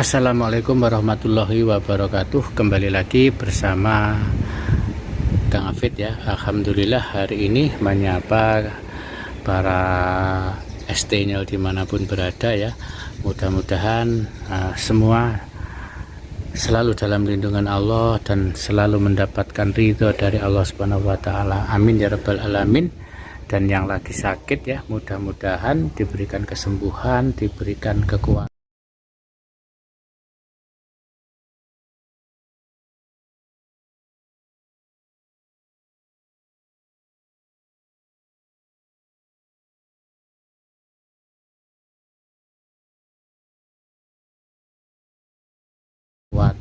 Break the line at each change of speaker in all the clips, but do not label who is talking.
Assalamualaikum warahmatullahi wabarakatuh. Kembali lagi bersama Kang Afid ya. Alhamdulillah hari ini menyapa para ST-nya dimanapun berada ya. Mudah-mudahan semua selalu dalam lindungan Allah dan selalu mendapatkan ridho dari Allah Subhanahu wa Ta'ala. Amin ya Rabbal Alamin. Dan yang lagi sakit ya, mudah-mudahan diberikan kesembuhan, diberikan kekuatan.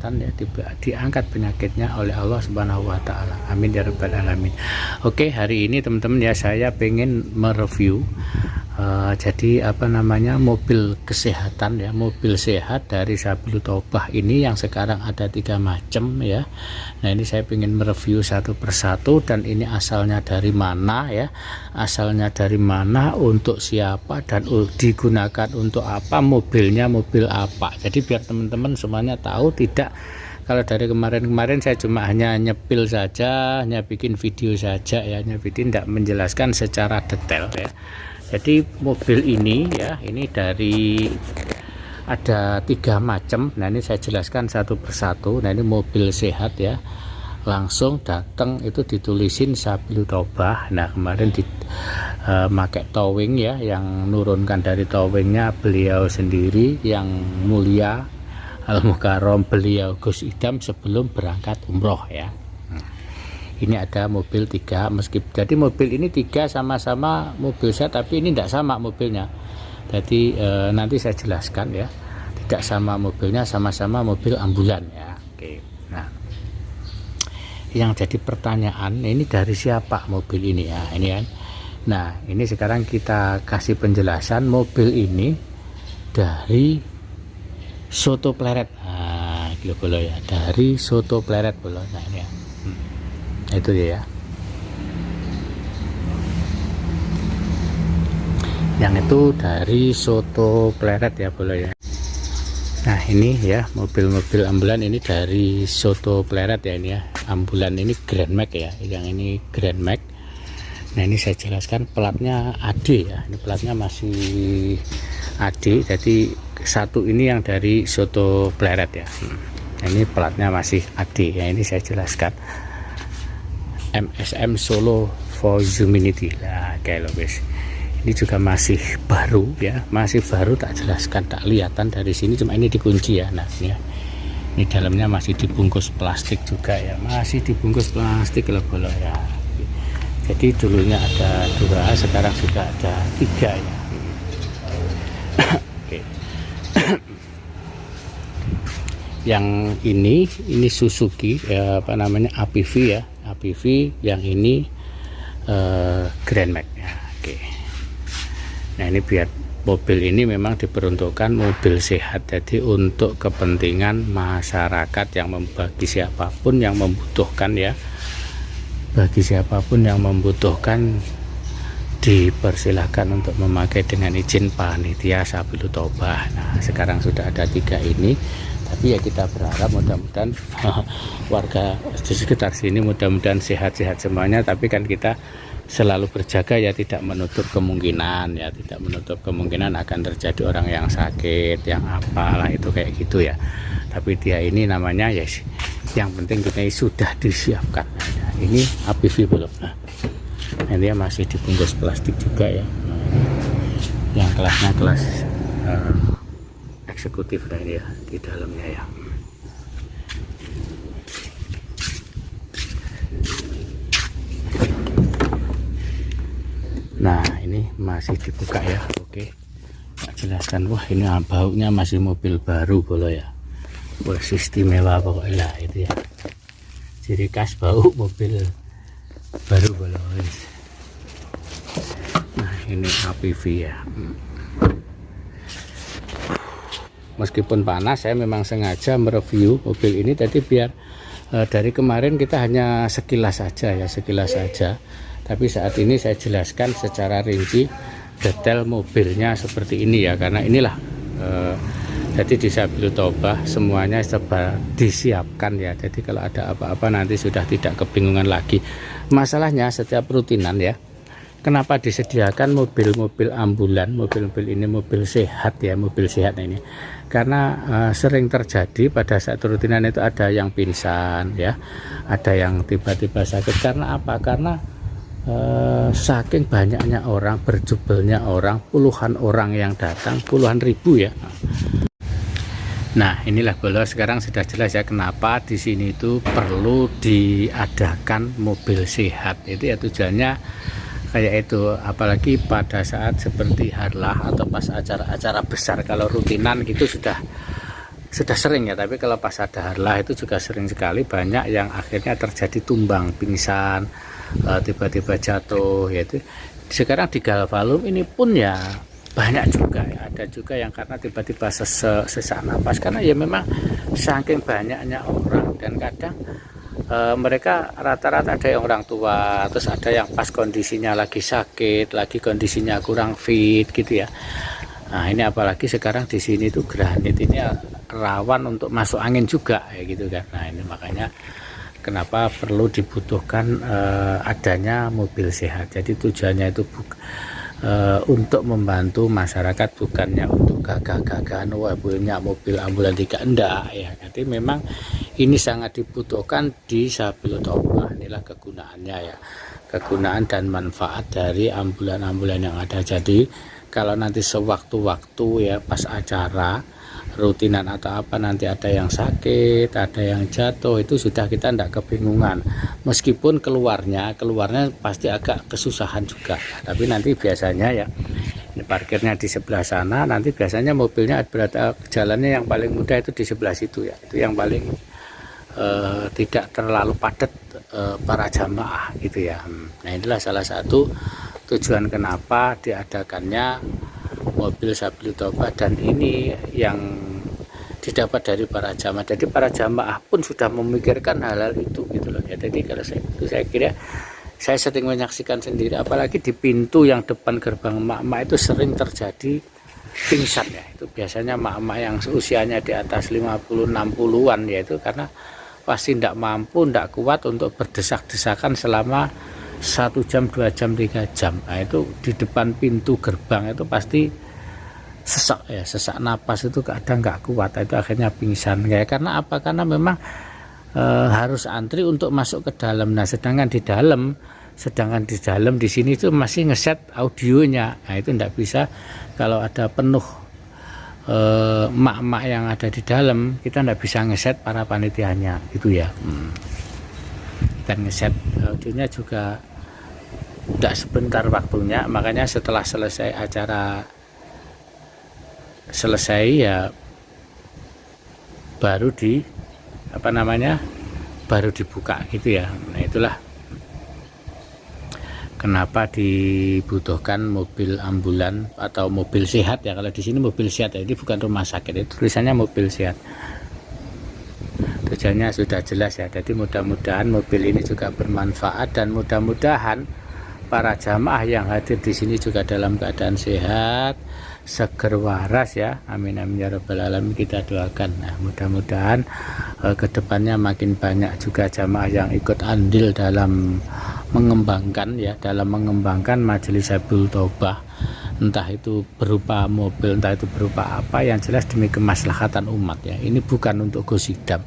Ya, diangkat penyakitnya oleh Allah Subhanahu wa Ta'ala. Amin ya Rabbal Alamin. Oke, hari ini teman-teman ya, saya pengen mereview jadi mobil kesehatan ya, mobil sehat dari Sabilul Taubah ini yang sekarang ada 3 macam ya. Nah, ini saya pengen mereview satu persatu, dan ini asalnya dari mana ya, asalnya dari mana, untuk siapa, dan digunakan untuk apa, mobilnya mobil apa. Jadi biar teman-teman semuanya tahu. Tidak, kalau dari kemarin-kemarin saya cuma hanya nyepil saja, hanya bikin video saja ya, hanya bikin, tidak menjelaskan secara detail ya. Jadi mobil ini ya, ini dari ada 3 macam. Nah, ini saya jelaskan satu persatu. Nah, ini mobil sehat ya, langsung datang itu ditulisin Sabilul Taubah. Nah, kemarin pakai towing ya, yang nurunkan dari towingnya beliau sendiri yang mulia Al-Mukarram, beliau Gus Idam sebelum berangkat umroh ya. Ini ada mobil 3, jadi mobil ini 3 sama-sama mobil sehat, tapi ini tidak sama mobilnya. Jadi nanti saya jelaskan ya, tidak sama mobilnya, sama-sama mobil ambulan ya. Oke. Nah, yang jadi pertanyaan, ini dari siapa mobil ini ya, ini kan. Nah, ini sekarang kita kasih penjelasan. Mobil ini dari Soto Pleret. Nah, gitu ya, dari Soto Pleret bolo. Nah, ini ya. Itu dia ya. Yang itu dari Soto Pleret ya bolo ya. Nah, ini ya, mobil-mobil ambulan ini dari Soto Pleret ya, ini ya. Ambulan ini Grand Max ya, yang ini Grand Max. Nah, ini saya jelaskan platnya AD ya. Ini platnya masih AD. Jadi satu ini yang dari Soto Pleret ya. Nah, ini platnya masih AD ya. Ini saya jelaskan MSM Solo for Humanity. Nah, kayak guys, ini juga masih baru ya, masih baru, tak jelaskan, tak kelihatan dari sini, cuma ini dikunci ya. Nah, ini ya, ini dalamnya masih dibungkus plastik juga ya, masih dibungkus plastik loh ya. Jadi dulunya ada 2, sekarang sudah ada 3 ya. Oke. Yang ini Suzuki ya, APV ya, APV. Yang ini Grand Max ya. Oke. Nah, ini biar mobil ini memang diperuntukkan mobil sehat, jadi untuk kepentingan masyarakat yang bagi siapapun yang membutuhkan ya, bagi siapapun yang membutuhkan dipersilahkan untuk memakai dengan izin panitia Sabilul Taubah. Nah, sekarang sudah ada 3 ini, tapi ya kita berharap mudah-mudahan warga di sekitar sini mudah-mudahan sehat-sehat semuanya. Tapi kan kita selalu berjaga ya, tidak menutup kemungkinan ya, tidak menutup kemungkinan akan terjadi orang yang sakit, yang apalah itu kayak gitu ya. Tapi dia ini namanya ya, yang penting kita sudah disiapkan. Nah, ini APV belum. Nah, dia masih dibungkus plastik juga ya. Yang kelasnya kelas eksekutif lah ini ya, di dalamnya ya. Nah, ini masih dibuka ya. Oke, tak jelaskan. Wah, ini baunya masih mobil baru bolo ya. Wah, istimewa pokoknya lah itu ya, ciri khas bau mobil baru bolo. Nah, ini APV ya. Meskipun panas, saya memang sengaja mereview mobil ini tadi biar dari kemarin kita hanya sekilas saja ya, sekilas saja. Tapi saat ini saya jelaskan secara rinci detail mobilnya seperti ini ya, karena inilah Jadi di Sabilul Taubah semuanya serba disiapkan ya. Jadi kalau ada apa-apa nanti sudah tidak kebingungan lagi. Masalahnya setiap rutinan ya, kenapa disediakan mobil-mobil ambulan, mobil-mobil ini mobil sehat ya, mobil sehat ini. Karena sering terjadi pada saat rutinan itu ada yang pingsan ya, ada yang tiba-tiba sakit. Karena apa? Karena saking banyaknya orang, berjubelnya orang, puluhan orang yang datang, puluhan ribu ya. Nah, inilah bolo sekarang sudah jelas ya kenapa di sini itu perlu diadakan mobil sehat. Itu ya tujuannya kayak itu, apalagi pada saat seperti harlah atau pas acara-acara besar. Kalau rutinan gitu sudah sering ya, tapi kalau pas ada harlah itu juga sering sekali banyak yang akhirnya terjadi tumbang, pingsan, tiba-tiba jatuh yaitu. Sekarang di Galvalum ini pun ya banyak juga ya, ada juga yang karena tiba-tiba sesak napas karena ya memang saking banyaknya orang, dan kadang mereka rata-rata ada yang orang tua, terus ada yang pas kondisinya lagi sakit, lagi kondisinya kurang fit gitu ya. Nah ini apalagi sekarang di sini tuh granit ini rawan untuk masuk angin juga ya gitu kan. Nah ini makanya kenapa perlu dibutuhkan adanya mobil sehat. Jadi tujuannya itu untuk membantu masyarakat, bukannya untuk gagah-gagahan wah punya mobil ambulan tiga, enggak ya. Jadi memang ini sangat dibutuhkan di Sabilul Taubah. Inilah kegunaannya ya, kegunaan dan manfaat dari ambulan-ambulan yang ada. Jadi kalau nanti sewaktu-waktu ya pas acara rutinan atau apa nanti ada yang sakit, ada yang jatuh, itu sudah kita tidak kebingungan. Meskipun keluarnya pasti agak kesusahan juga, tapi nanti biasanya ya ini parkirnya di sebelah sana, nanti biasanya mobilnya berada jalannya yang paling mudah itu di sebelah situ ya, itu yang paling tidak terlalu padat para jamaah gitu ya. Nah inilah salah satu tujuan kenapa diadakannya mobil Sabilul Taubah, dan ini yang didapat dari para jamaah. Jadi para jamaah pun sudah memikirkan hal-hal itu gitu loh ya. Jadi kalau saya kira saya sering menyaksikan sendiri, apalagi di pintu yang depan gerbang emak-emak itu sering terjadi pingsan ya. Itu biasanya emak-emak yang usianya di atas 50-60an ya, itu karena pasti tidak mampu, tidak kuat untuk berdesak-desakan selama 1 jam, 2 jam, 3 jam. Nah itu di depan pintu gerbang itu pasti sesak ya, sesak napas itu kadang nggak kuat, itu akhirnya pingsan ya. Karena apa? Karena memang harus antri untuk masuk ke dalam. Nah sedangkan di dalam di sini itu masih ngeset audionya. Nah itu nggak bisa kalau ada penuh emak-emak yang ada di dalam, kita nggak bisa ngeset para panitianya itu ya. Dan ngeset audionya juga tidak sebentar waktunya, makanya setelah selesai acara ya baru baru dibuka gitu ya. Nah itulah kenapa dibutuhkan mobil ambulan atau mobil sehat ya. Kalau di sini mobil sehat ya, ini bukan rumah sakit, itu tulisannya mobil sehat. Tujuannya sudah jelas ya. Jadi mudah-mudahan mobil ini juga bermanfaat, dan mudah-mudahan para jamaah yang hadir di sini juga dalam keadaan sehat, seger waras ya. Amin amin ya rabbal alamin, kita doakan. Nah mudah-mudahan kedepannya makin banyak juga jamaah yang ikut andil dalam mengembangkan Majelis Sabilul Taubah, entah itu berupa mobil, entah itu berupa apa, yang jelas demi kemaslahatan umat ya. Ini bukan untuk gosidam,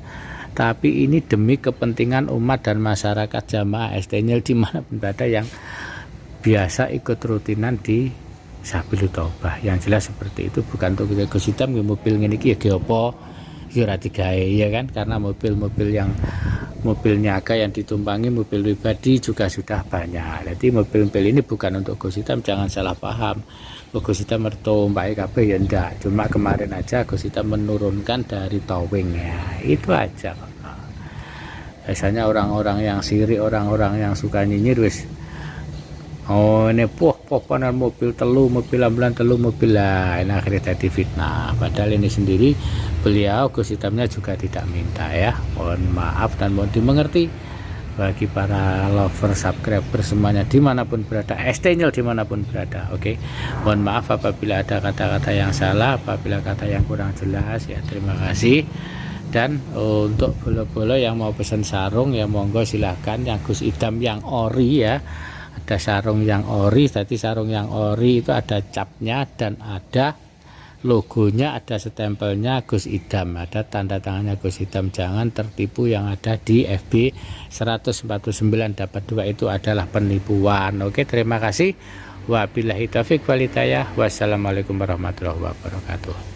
tapi ini demi kepentingan umat dan masyarakat jamaah STNIL dimanapun berada yang biasa ikut rutinan di Sabilul Taubah. Yang jelas seperti itu, bukan untuk gosidam. Mobil ini ya geopo ya ya kan, karena mobil niaga yang ditumpangi mobil pribadi juga sudah banyak. Jadi mobil-mobil ini bukan untuk gosidam, jangan salah paham. Gosidam mertompai kabeh ya enggak, cuma kemarin aja gosidam menurunkan dari towing ya, itu aja. Biasanya orang-orang yang sirik, orang-orang yang suka nyinyir wis, oh ini pohonan mobil telu, mobil ambulan telu, mobil lah, ini akhirnya jadi fitnah. Padahal ini sendiri beliau gosidamnya juga tidak minta ya, mohon maaf dan mohon dimengerti bagi para lover, subscriber semuanya dimanapun berada, ST-Nyel dimanapun berada. Oke, mohon maaf apabila ada kata-kata yang salah, apabila kata yang kurang jelas ya, terima kasih. Dan untuk bolo-bolo yang mau pesan sarung ya monggo silahkan, yang Gus Idam yang ori ya, ada sarung yang ori. Tadi sarung yang ori itu ada capnya dan ada logonya, ada stempelnya Gus Idam, ada tanda tangannya Gus Idam. Jangan tertipu yang ada di FB 149 dapat 2 itu adalah penipuan. Oke, terima kasih. Wabillahi taufik walhidayah. Wassalamualaikum warahmatullahi wabarakatuh.